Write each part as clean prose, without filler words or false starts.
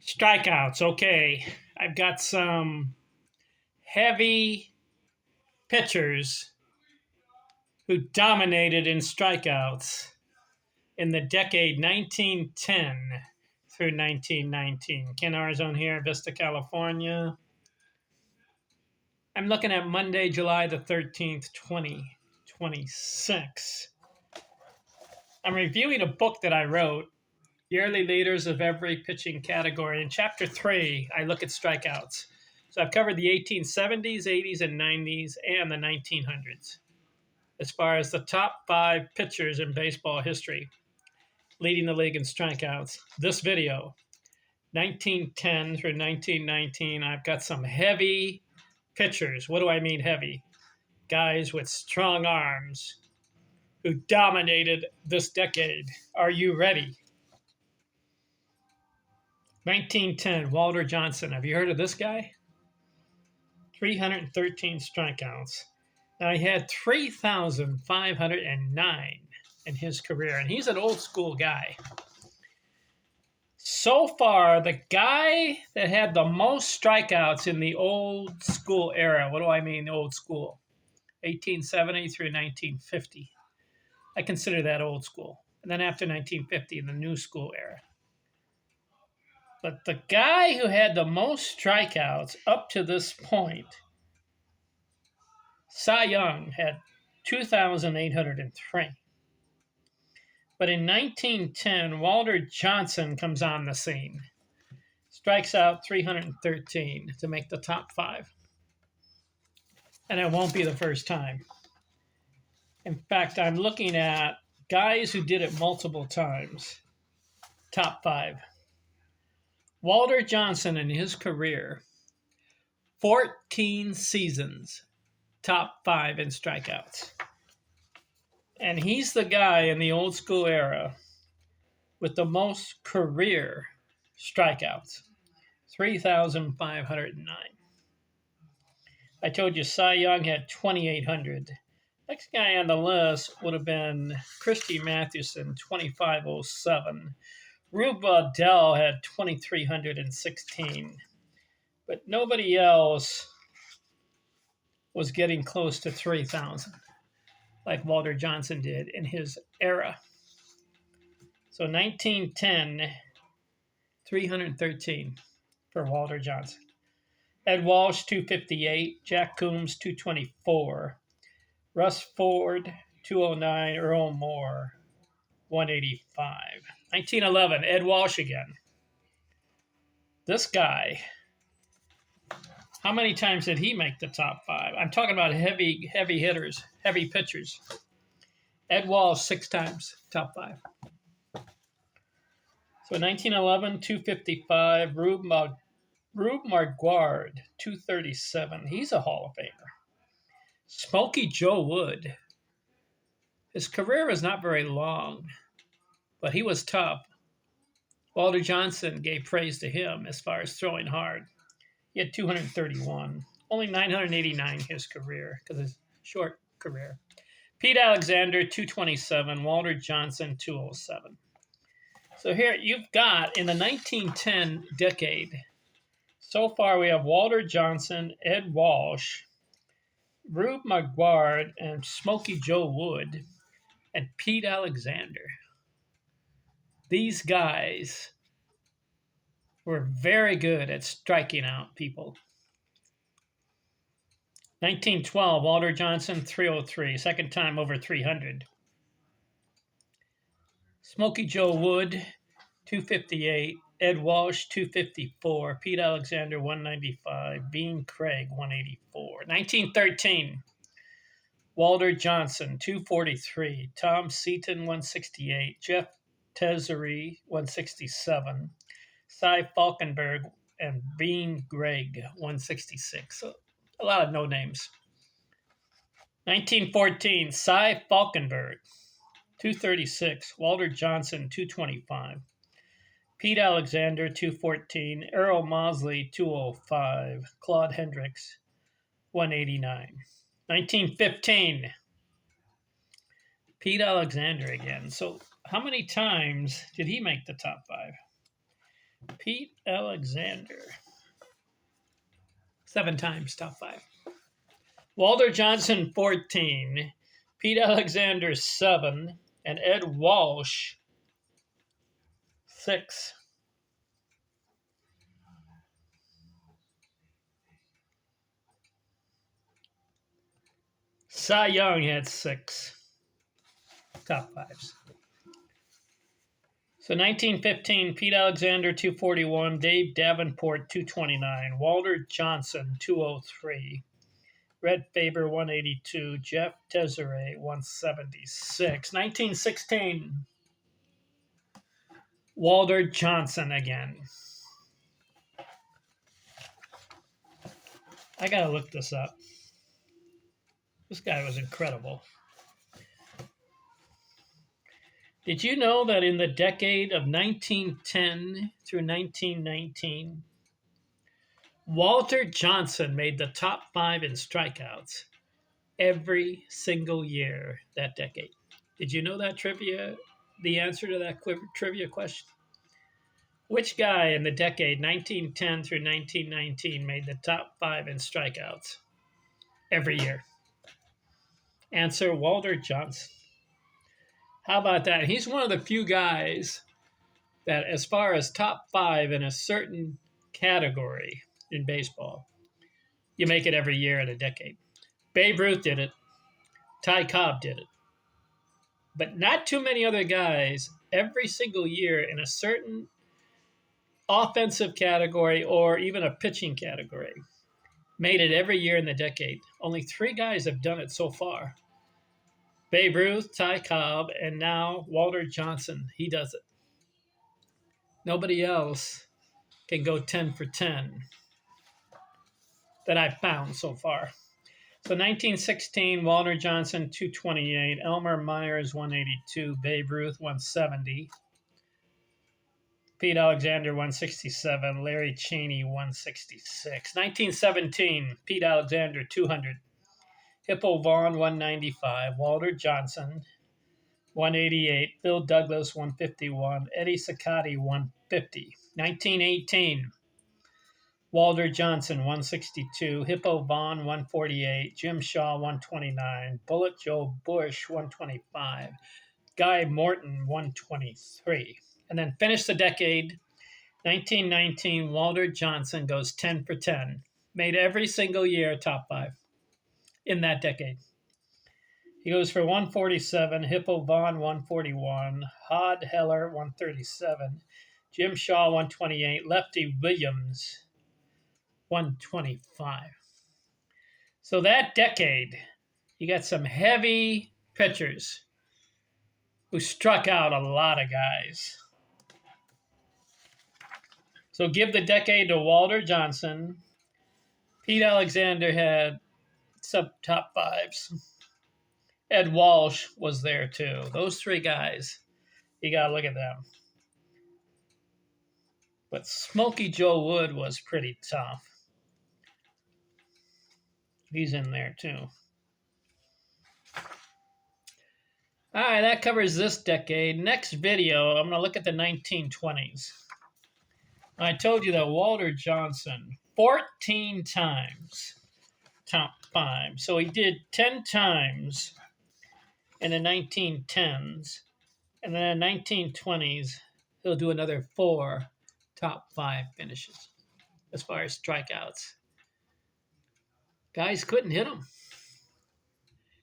Strikeouts. Okay. I've got some heavy pitchers who dominated in strikeouts in the decade 1910 through 1919. Ken Arzon here, Vista, California. I'm looking at Monday, July the 13th, 2026. I'm reviewing a book that I wrote, Yearly Leaders of Every Pitching Category. In Chapter 3, I look at strikeouts. So I've covered the 1870s, 80s, and 90s, and the 1900s as far as the top 5 pitchers in baseball history leading the league in strikeouts. This video, 1910 through 1919, I've got some heavy pitchers. What do I mean heavy? Guys with strong arms who dominated this decade. Are you ready? 1910, Walter Johnson. Have you heard of this guy? 313 strikeouts. Now, he had 3,509 in his career, and he's an old school guy. So far, the guy that had the most strikeouts in the old school era, what do I mean old school? 1870 through 1950. I consider that old school. And then after 1950, the new school era. But the guy who had the most strikeouts up to this point, Cy Young, had 2,803. But in 1910, Walter Johnson comes on the scene, strikes out 313 to make the top 5. And it won't be the first time. In fact, I'm looking at guys who did it multiple times. Top 5. Walter Johnson in his career, 14 seasons, top 5 in strikeouts. And he's the guy in the old school era with the most career strikeouts, 3,509. I told you Cy Young had 2,800. Next guy on the list would have been Christy Mathewson, 2,507. Rube Waddell had 2,316. But nobody else was getting close to 3,000 like Walter Johnson did in his era. So 1910, 313 for Walter Johnson. Ed Walsh, 258. Jack Coombs, 224. Russ Ford, 209. Earl Moore, 185. 1911, Ed Walsh again. This guy, how many times did he make the top 5? I'm talking about heavy hitters, heavy pitchers. Ed Walsh, 6 times, top 5. So 1911, 255, Rube Marquard, 237. He's a Hall of Famer. Smokey Joe Wood. His career was not very long, but he was tough. Walter Johnson gave praise to him as far as throwing hard. He had 231. Only 989 his career because of his short career. Pete Alexander, 227. Walter Johnson, 207. So here you've got, in the 1910 decade, so far we have Walter Johnson, Ed Walsh, Rube Marquard, and Smokey Joe Wood, and Pete Alexander. These guys were very good at striking out people. 1912, Walter Johnson, 303, second time over 300. Smokey Joe Wood, 258. Ed Walsh, 254. Pete Alexander, 195. Bean Craig, 184. 1913, Walter Johnson, 243. Tom Seaton, 168. Jeff Tesery, 167. Cy Falkenberg and Bean Gregg, 166. So a lot of no names. 1914, Cy Falkenberg, 236. Walter Johnson, 225. Pete Alexander, 214. Errol Mosley, 205. Claude Hendricks, 189. 1915, Pete Alexander again. So how many times did he make the top 5? Pete Alexander. 7 times top 5. Walter Johnson, 14. Pete Alexander, 7. And Ed Walsh, 6. Cy Young had 6 top 5s. So 1915, Pete Alexander, 241. Dave Davenport, 229. Walter Johnson, 203. Red Faber, 182. Jeff Desiree, 176. 1916, Walter Johnson again. I gotta look this up. This guy was incredible. Did you know that in the decade of 1910 through 1919, Walter Johnson made the top 5 in strikeouts every single year that decade? Did you know that trivia? The answer to that trivia question? Which guy in the decade 1910 through 1919 made the top 5 in strikeouts every year? Answer: Walter Johnson. How about that? He's one of the few guys that, as far as top 5 in a certain category in baseball, you make it every year in a decade. Babe Ruth did it. Ty Cobb did it. But not too many other guys every single year in a certain offensive category or even a pitching category made it every year in the decade. Only 3 guys have done it so far. Babe Ruth, Ty Cobb, and now Walter Johnson. He does it. Nobody else can go 10 for 10 that I've found so far. So 1916, Walter Johnson, 228. Elmer Myers, 182. Babe Ruth, 170. Pete Alexander, 167. Larry Cheney, 166. 1917, Pete Alexander, 200. Hippo Vaughn, 195. Walter Johnson, 188. Phil Douglas, 151. Eddie Saccotti, 150. 1918, Walter Johnson, 162. Hippo Vaughn, 148. Jim Shaw, 129. Bullet Joe Bush, 125. Guy Morton, 123. And then finish the decade, 1919, Walter Johnson goes 10 for 10. Made every single year top 5 in that decade. He goes for 147, Hippo Vaughn 141, Hod Heller 137, Jim Shaw 128, Lefty Williams 125. So that decade, you got some heavy pitchers who struck out a lot of guys. So give the decade to Walter Johnson. Pete Alexander had some top 5s. Ed Walsh was there too. Those 3 guys, you got to look at them. But Smokey Joe Wood was pretty tough. He's in there too. All right, that covers this decade. Next video, I'm going to look at the 1920s. I told you that Walter Johnson, 14 times top 5. So he did 10 times in the 1910s. And then in the 1920s, he'll do another 4 top 5 finishes as far as strikeouts. Guys couldn't hit him.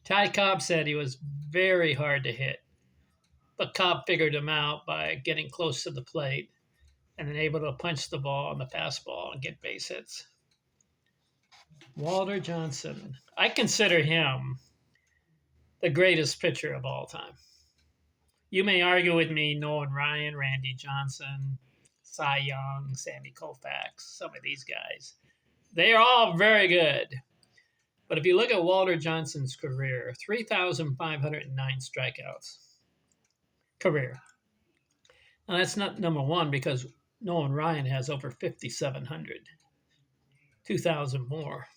Ty Cobb said he was very hard to hit, but Cobb figured him out by getting close to the plate and then able to punch the ball on the fastball and get base hits. Walter Johnson. I consider him the greatest pitcher of all time. You may argue with me, Nolan Ryan, Randy Johnson, Cy Young, Sammy Koufax, some of these guys. They are all very good. But if you look at Walter Johnson's career, 3,509 strikeouts. Career. Now that's not number one because Nolan Ryan has over 5,700. 2,000 more.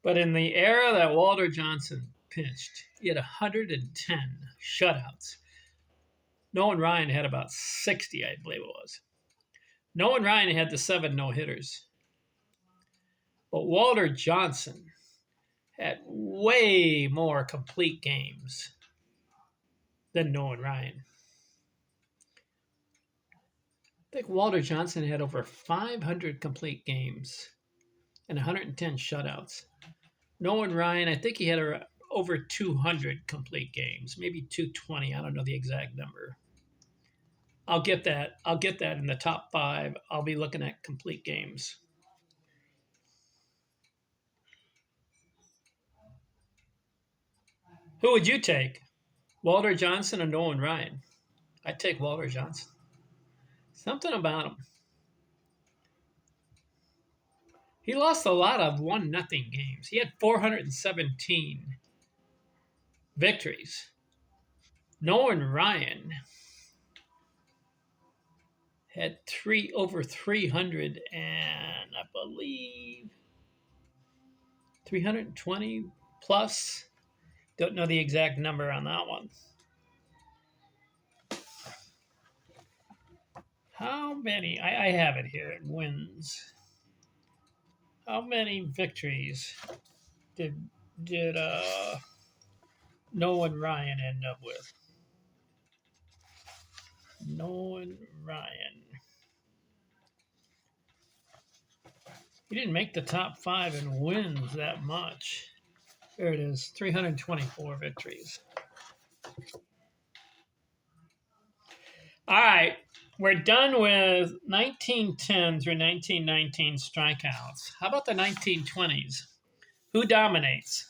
But in the era that Walter Johnson pitched, he had 110 shutouts. Nolan Ryan had about 60, I believe it was. Nolan Ryan had the 7 no-hitters. But Walter Johnson had way more complete games than Nolan Ryan. I think Walter Johnson had over 500 complete games and 110 shutouts. Nolan Ryan, I think he had over 200 complete games, maybe 220. I don't know the exact number. I'll get that. I'll get that in the top 5. I'll be looking at complete games. Who would you take? Walter Johnson or Nolan Ryan? I'd take Walter Johnson. Something about him. He lost a lot of 1-0 games. He had 417 victories. Nolan Ryan had over 300 and I believe 320 plus. Don't know the exact number on that one. How many? I have it here. It wins. How many victories did Nolan Ryan end up with? Nolan Ryan. He didn't make the top 5 in wins that much. There it is, 324 victories. All right, we're done with 1910 through 1919 strikeouts. How about the 1920s? Who dominates?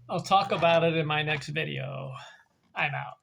I'll talk about it in my next video. I'm out.